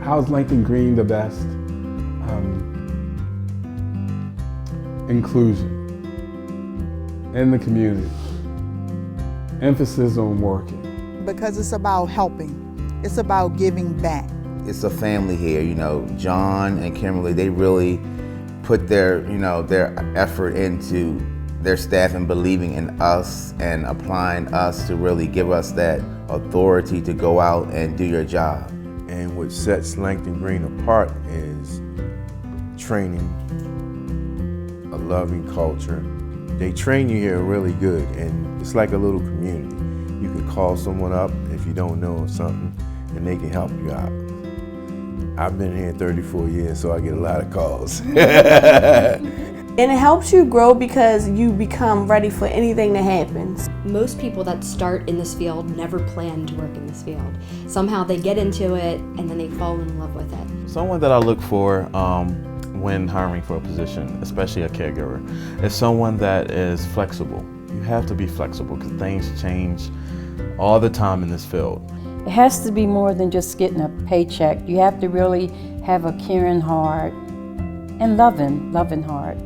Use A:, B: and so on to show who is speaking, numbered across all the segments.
A: How's Langton Green the best? Inclusion in the community. Emphasis on working.
B: Because it's about helping. It's about giving back.
C: It's a family here, you know. John and Kimberly, they really put their effort into their staff and believing in us and applying us to really give us that authority to go out and do your job.
D: And what sets Langton Green apart is training, a loving culture. They train you here really good, and it's like a little community. You can call someone up if you don't know something, and they can help you out. I've been here 34 years, so I get a lot of calls.
E: And it helps you grow because you become ready for anything that happens.
F: Most people that start in this field never plan to work in this field. Somehow they get into it and then they fall in love with it.
G: Someone that I look for when hiring for a position, especially a caregiver, is someone that is flexible. You have to be flexible because things change all the time in this field.
H: It has to be more than just getting a paycheck. You have to really have a caring heart and loving heart.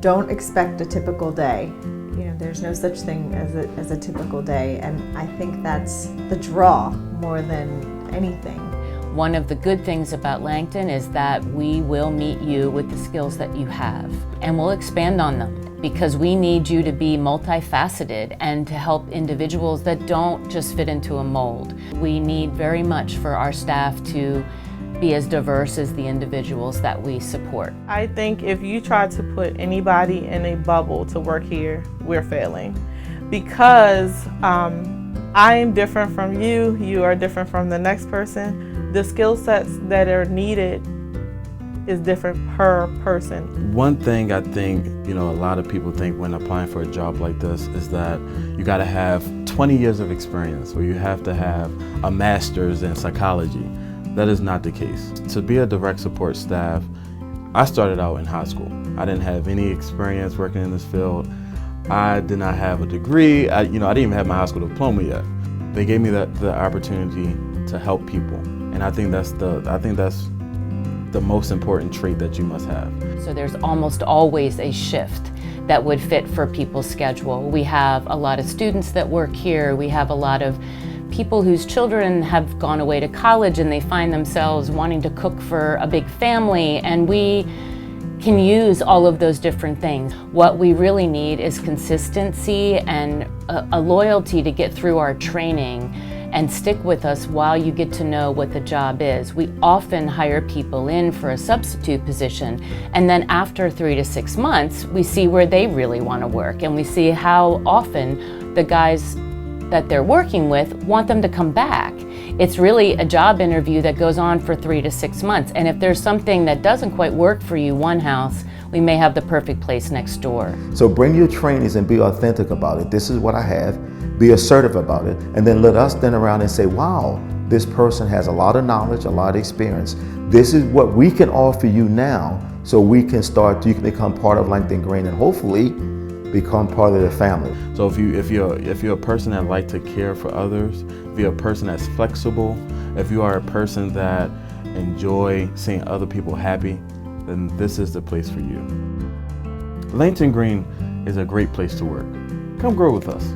I: Don't expect a typical day. You know, there's no such thing as a typical day, and I think that's the draw more than anything.
J: One of the good things about Langton is that we will meet you with the skills that you have, and we'll expand on them because we need you to be multifaceted and to help individuals that don't just fit into a mold. We need very much for our staff to be as diverse as the individuals that we support.
K: I think if you try to put anybody in a bubble to work here, we're failing. Because I am different from you, you are different from the next person. The skill sets that are needed is different per person.
G: One thing I think, a lot of people think when applying for a job like this is that you gotta have 20 years of experience or you have to have a master's in psychology. That is not the case. To be a direct support staff, I started out in high school. I didn't have any experience working in this field. I did not have a degree. I didn't even have my high school diploma yet. They gave me the opportunity to help people, and I think that's the most important trait that you must have.
J: So there's almost always a shift that would fit for people's schedule. We have a lot of students that work here. We have a lot of people whose children have gone away to college and they find themselves wanting to cook for a big family, and we can use all of those different things. What we really need is consistency and a loyalty to get through our training and stick with us while you get to know what the job is. We often hire people in for a substitute position, and then after 3 to 6 months, we see where they really want to work, and we see how often the guys that they're working with want them to come back. It's really a job interview that goes on for 3 to 6 months, and if there's something that doesn't quite work for you one house, we may have the perfect place next door.
L: So bring your trainings and be authentic about it. This is what I have. Be assertive about it, and then let us then around and say, wow, this person has a lot of knowledge, a lot of experience. This is what we can offer you now, so you can become part of Langton Green and hopefully become part of the family.
G: So if you're a person that likes to care for others, if you're a person that's flexible, if you are a person that enjoy seeing other people happy, then this is the place for you. Langton Green is a great place to work. Come grow with us.